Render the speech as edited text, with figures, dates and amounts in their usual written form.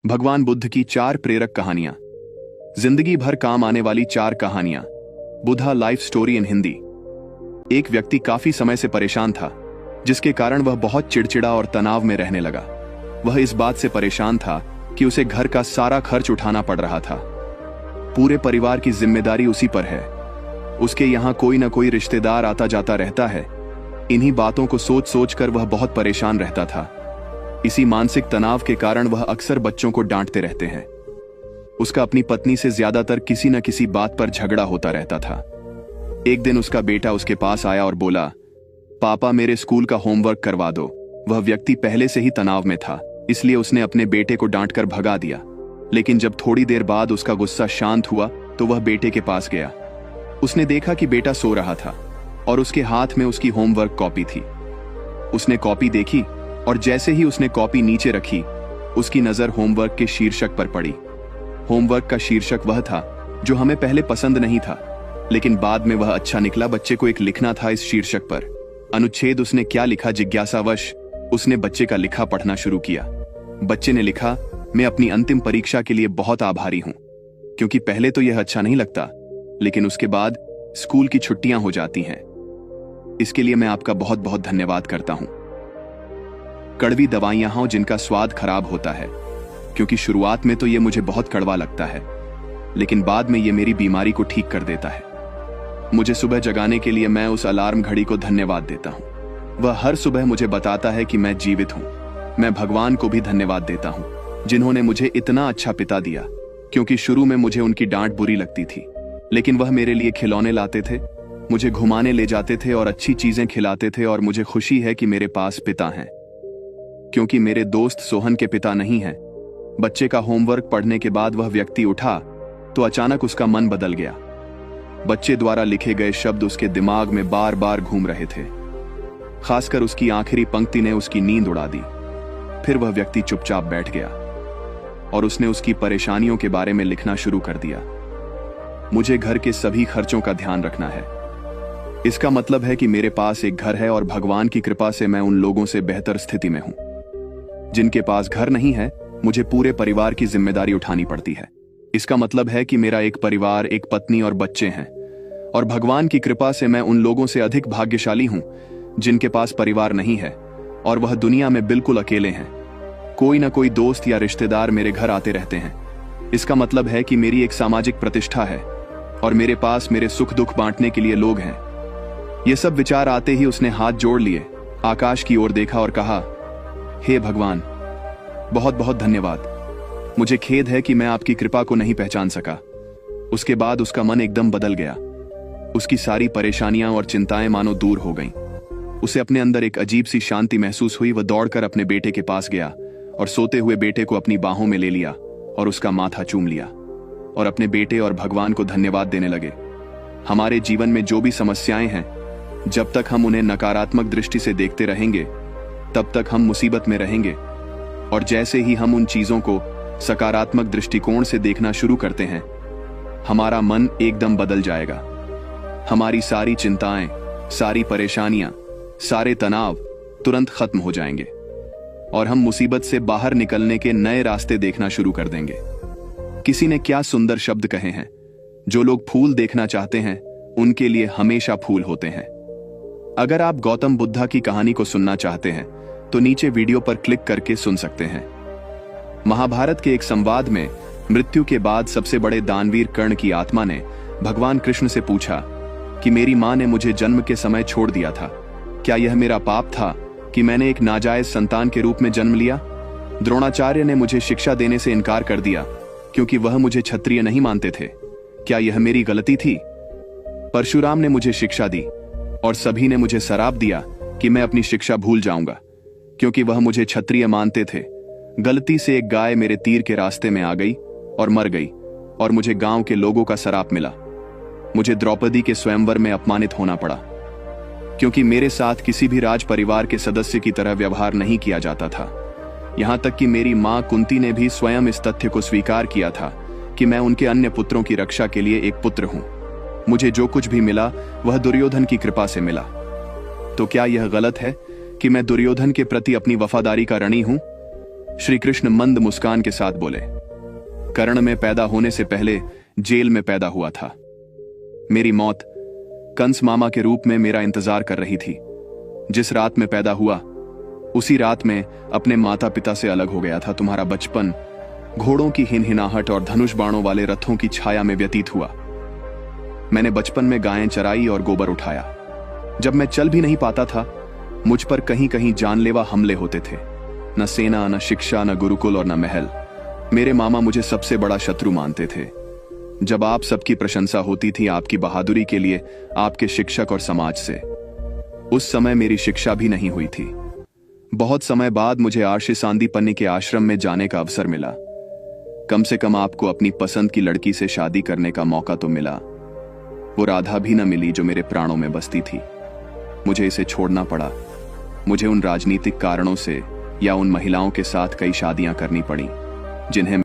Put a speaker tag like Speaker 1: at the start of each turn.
Speaker 1: भगवान बुद्ध की 4 प्रेरक कहानियां। जिंदगी भर काम आने वाली 4 कहानियां। Buddha life story in Hindi. एक व्यक्ति काफी समय से परेशान था, जिसके कारण वह बहुत चिड़चिड़ा और तनाव में रहने लगा। वह इस बात से परेशान था कि उसे घर का सारा खर्च उठाना पड़ रहा था। पूरे परिवार की जिम्मेदारी उसी पर है। उसके यहाँ कोई ना कोई रिश्तेदार आता जाता रहता है। इन्हीं बातों को सोच सोच कर वह बहुत परेशान रहता था। इसी मानसिक तनाव के कारण वह अक्सर बच्चों को डांटते रहते हैं। उसका अपनी पत्नी से ज्यादातर किसी न किसी बात पर झगड़ा होता रहता था। एक दिन उसका बेटा उसके पास आया और बोला, पापा मेरे स्कूल का होमवर्क करवा दो। वह व्यक्ति पहले से ही तनाव में था, इसलिए उसने अपने बेटे को डांटकर भगा दिया। लेकिन जब थोड़ी देर बाद उसका गुस्सा शांत हुआ तो वह बेटे के पास गया। उसने देखा कि बेटा सो रहा था और उसके हाथ में उसकी होमवर्क कॉपी थी। उसने कॉपी देखी और जैसे ही उसने कॉपी नीचे रखी, उसकी नजर होमवर्क के शीर्षक पर पड़ी। होमवर्क का शीर्षक वह था जो हमें पहले पसंद नहीं था, लेकिन बाद में वह अच्छा निकला। बच्चे को एक लिखना था इस शीर्षक पर। अनुच्छेद उसने क्या लिखा, जिज्ञासावश उसने बच्चे का लिखा पढ़ना शुरू किया। बच्चे ने लिखा, मैं अपनी अंतिम परीक्षा के लिए बहुत आभारी हूं, क्योंकि पहले तो यह अच्छा नहीं लगता, लेकिन उसके बाद स्कूल की छुट्टियां हो जाती हैं। इसके लिए मैं आपका बहुत बहुत धन्यवाद करता हूं। कड़वी दवाइयां हों जिनका स्वाद खराब होता है, क्योंकि शुरुआत में तो ये मुझे बहुत कड़वा लगता है, लेकिन बाद में ये मेरी बीमारी को ठीक कर देता है। मुझे सुबह जगाने के लिए मैं उस अलार्म घड़ी को धन्यवाद देता हूं। वह हर सुबह मुझे बताता है कि मैं जीवित हूं। मैं भगवान को भी धन्यवाद देता हूं, जिन्होंने मुझे इतना अच्छा पिता दिया, क्योंकि शुरू में मुझे उनकी डांट बुरी लगती थी, लेकिन वह मेरे लिए खिलौने लाते थे, मुझे घुमाने ले जाते थे और अच्छी चीजें खिलाते थे। और मुझे खुशी है कि मेरे पास पिता हैं, क्योंकि मेरे दोस्त सोहन के पिता नहीं हैं। बच्चे का होमवर्क पढ़ने के बाद वह व्यक्ति उठा तो अचानक उसका मन बदल गया। बच्चे द्वारा लिखे गए शब्द उसके दिमाग में बार बार घूम रहे थे। खासकर उसकी आखिरी पंक्ति ने उसकी नींद उड़ा दी। फिर वह व्यक्ति चुपचाप बैठ गया और उसने उसकी परेशानियों के बारे में लिखना शुरू कर दिया। मुझे घर के सभी खर्चों का ध्यान रखना है। इसका मतलब है कि मेरे पास एक घर है और भगवान की कृपा से मैं उन लोगों से बेहतर स्थिति में हूं। जिनके पास घर नहीं है, मुझे पूरे परिवार की जिम्मेदारी उठानी पड़ती है। इसका मतलब है कि मेरा एक परिवार, एक पत्नी और बच्चे हैं, और भगवान की कृपा से मैं उन लोगों से अधिक भाग्यशाली हूं जिनके पास परिवार नहीं है और वह दुनिया में बिल्कुल अकेले हैं। कोई ना कोई दोस्त या रिश्तेदार मेरे घर आते रहते हैं। इसका मतलब है कि मेरी एक सामाजिक प्रतिष्ठा है और मेरे पास मेरे सुख दुख बांटने के लिए लोग हैं। ये सब विचार आते ही उसने हाथ जोड़ लिए, आकाश की ओर देखा और कहा, हे भगवान, बहुत बहुत धन्यवाद। मुझे खेद है कि मैं आपकी कृपा को नहीं पहचान सका। उसके बाद उसका मन एकदम बदल गया। उसकी सारी परेशानियां और चिंताएं मानो दूर हो गईं। उसे अपने अंदर एक अजीब सी शांति महसूस हुई। वह दौड़कर अपने बेटे के पास गया और सोते हुए बेटे को अपनी बाहों में ले लिया और उसका माथा चूम लिया और अपने बेटे और भगवान को धन्यवाद देने लगे। हमारे जीवन में जो भी समस्याएं हैं, जब तक हम उन्हें नकारात्मक दृष्टि से देखते रहेंगे, तब तक हम मुसीबत में रहेंगे। और जैसे ही हम उन चीजों को सकारात्मक दृष्टिकोण से देखना शुरू करते हैं, हमारा मन एकदम बदल जाएगा। हमारी सारी चिंताएं, सारी परेशानियां, सारे तनाव तुरंत खत्म हो जाएंगे और हम मुसीबत से बाहर निकलने के नए रास्ते देखना शुरू कर देंगे। किसी ने क्या सुंदर शब्द कहे हैं, जो लोग फूल देखना चाहते हैं उनके लिए हमेशा फूल होते हैं। अगर आप गौतम बुद्धा की कहानी को सुनना चाहते हैं तो नीचे वीडियो पर क्लिक करके सुन सकते हैं। महाभारत के एक संवाद में मृत्यु के बाद सबसे बड़े दानवीर कर्ण की आत्मा ने भगवान कृष्ण से पूछा कि मेरी मां ने मुझे जन्म के समय छोड़ दिया था। क्या यह मेरा पाप था कि मैंने एक नाजायज संतान के रूप में जन्म लिया? द्रोणाचार्य ने मुझे शिक्षा देने से इनकार कर दिया क्योंकि वह मुझे क्षत्रिय नहीं मानते थे। क्या यह मेरी गलती थी? परशुराम ने मुझे शिक्षा दी और सभी ने मुझे श्राप दिया कि मैं अपनी शिक्षा भूल जाऊंगा, क्योंकि वह मुझे क्षत्रिय मानते थे। गलती से एक गाय मेरे तीर के रास्ते में आ गई और मर गई और मुझे गांव के लोगों का श्राप मिला। मुझे द्रौपदी के स्वयंवर में अपमानित होना पड़ा, क्योंकि मेरे साथ किसी भी राज परिवार के सदस्य की तरह व्यवहार नहीं किया जाता था। यहां तक कि मेरी मां कुंती ने भी स्वयं इस तथ्य को स्वीकार किया था कि मैं उनके अन्य पुत्रों की रक्षा के लिए एक पुत्र हूं। मुझे जो कुछ भी मिला वह दुर्योधन की कृपा से मिला। तो क्या यह गलत है कि मैं दुर्योधन के प्रति अपनी वफादारी का ऋणी हूं? श्री कृष्ण मंद मुस्कान के साथ बोले, कर्ण में पैदा होने से पहले जेल में पैदा हुआ था। मेरी मौत कंस मामा के रूप में मेरा इंतजार कर रही थी। जिस रात में पैदा हुआ उसी रात में अपने माता पिता से अलग हो गया था। तुम्हारा बचपन घोड़ों की हिनहिनाहट और धनुष बाणों वाले रथों की छाया में व्यतीत हुआ। मैंने बचपन में गायें चराई और गोबर उठाया। जब मैं चल भी नहीं पाता था, मुझ पर कहीं कहीं जानलेवा हमले होते थे। न सेना, न शिक्षा, न गुरुकुल और न महल। मेरे मामा मुझे सबसे बड़ा शत्रु मानते थे। जब आप सबकी प्रशंसा होती थी आपकी बहादुरी के लिए, आपके शिक्षक और समाज से। उस समय मेरी शिक्षा भी नहीं हुई थी। बहुत समय बाद मुझे आर्षि सांदीपनि के आश्रम में जाने का अवसर मिला। कम से कम आपको अपनी पसंद की लड़की से शादी करने का मौका तो मिला। वो राधा भी न मिली जो मेरे प्राणों में बसती थी। मुझे इसे छोड़ना पड़ा। मुझे उन राजनीतिक कारणों से या उन महिलाओं के साथ कई शादियां करनी पड़ी जिन्हें